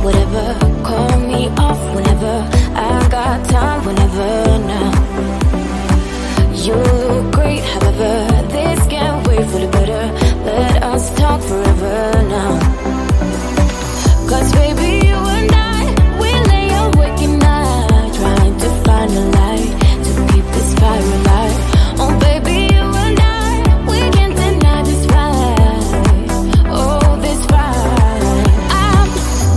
whatever. Call me off whenever. I got time whenever now. You look great, however. This can't wait for the better. Let us talk forever now. Cause baby, you and I, we lay awake at night, trying to find a light to keep this fire alive. Oh baby, you and I, we can't deny this fight. Oh, this fight. I'm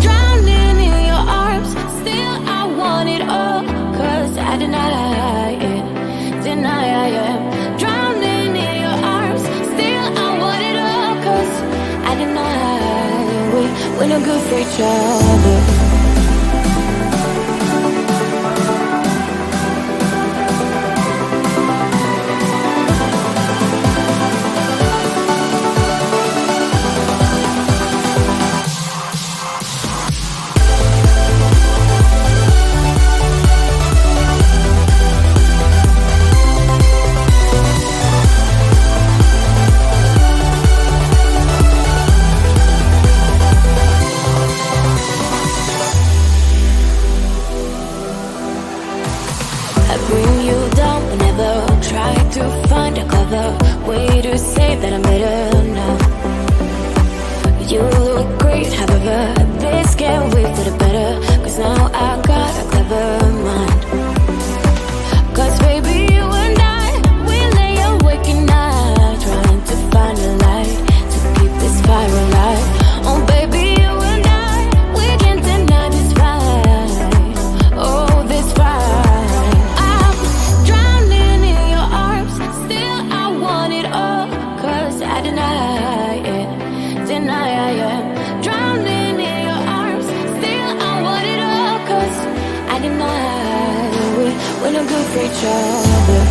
drowning in your arms. Still I want it all. Cause I deny it. Deny I am drowning in your arms. Still I want it all. Cause I deny we're no good for each other. Way to say that I'm better now. You look great, however. This can't wait for the better. Cause now I got a clever mind. Cause baby, you and I, we lay awake at night, trying to find a light to keep this fire alive. Oh baby, you and I, we can't deny this fight. Oh, this fight. I'm drowning in your arms. Still I want it all. Cause I deny it. Deny I am drowning in your arms. Still I want it all. Cause I deny we're no good for each other.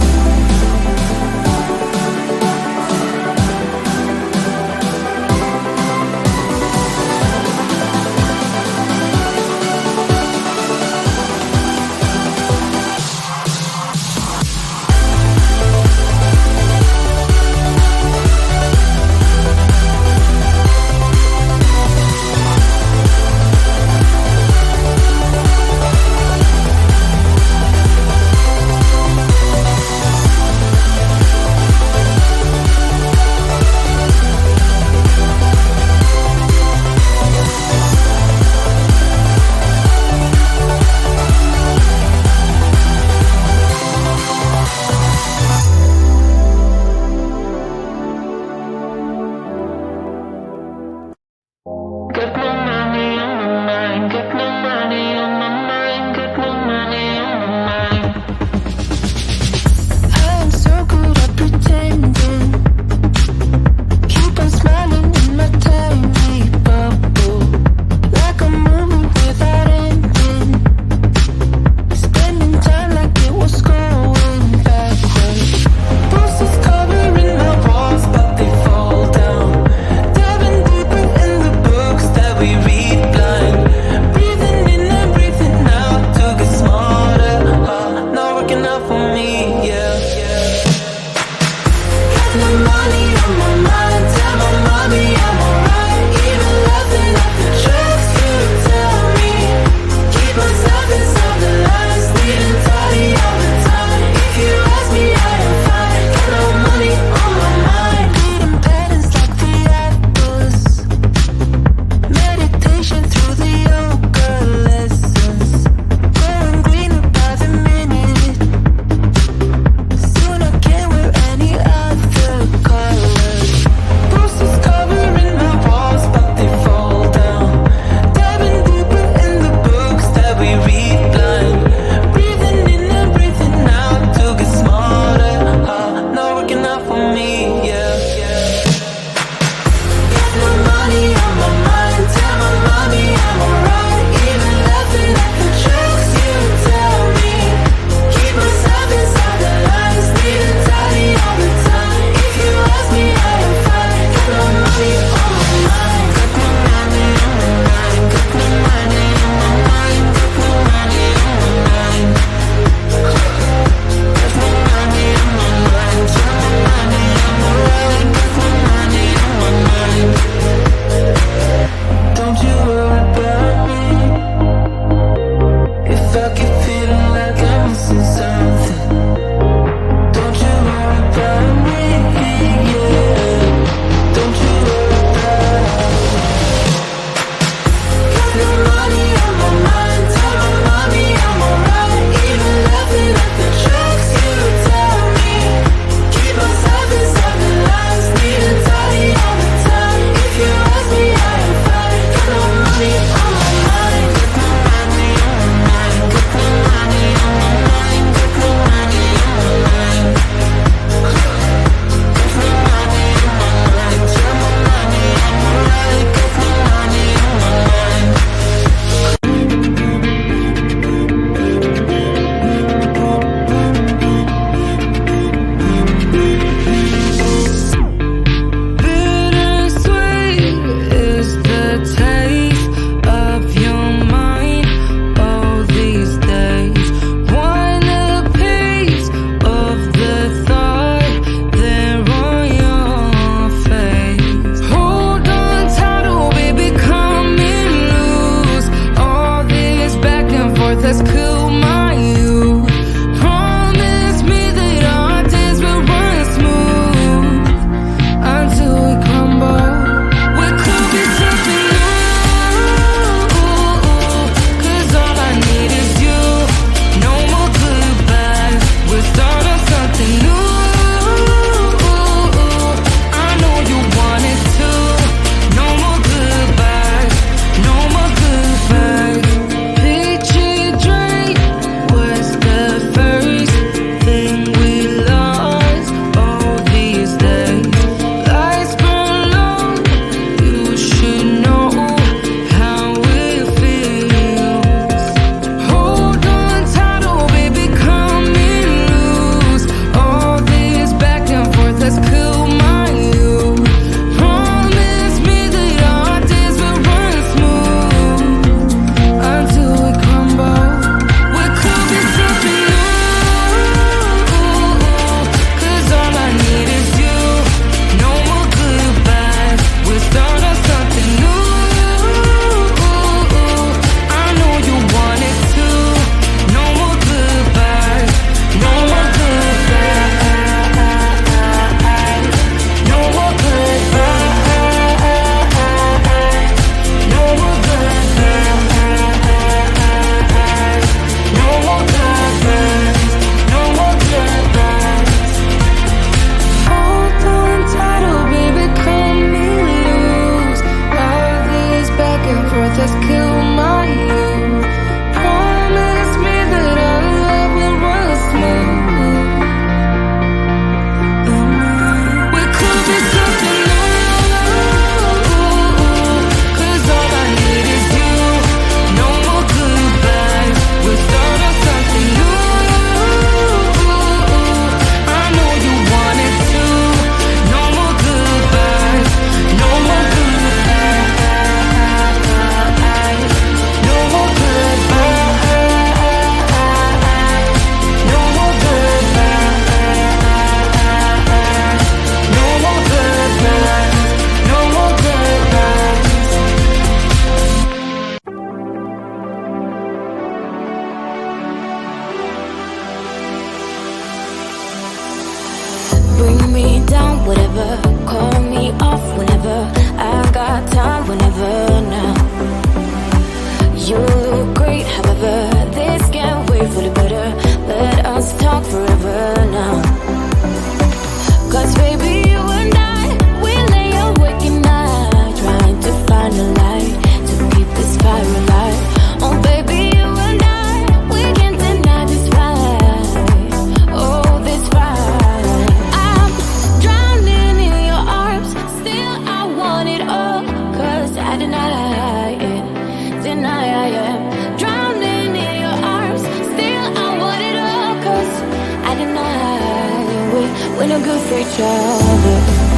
we're no good for each other.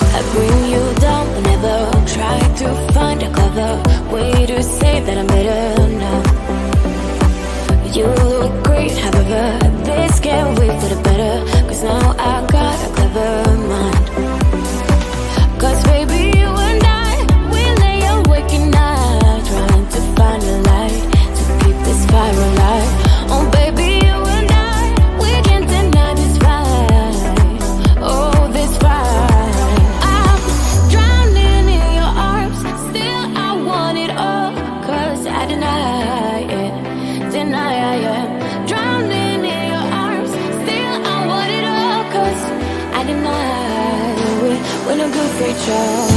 I bring you down whenever try to find a clever way to say that I'm better now. You look great, however, this can't wait for the better, cause now I got a clever mind. Cause baby, you and I, we lay awake at night, trying to find a light, to keep this fire alive. Oh baby, you and I, we can't deny this fight. Oh, this fight. We're no good for each other.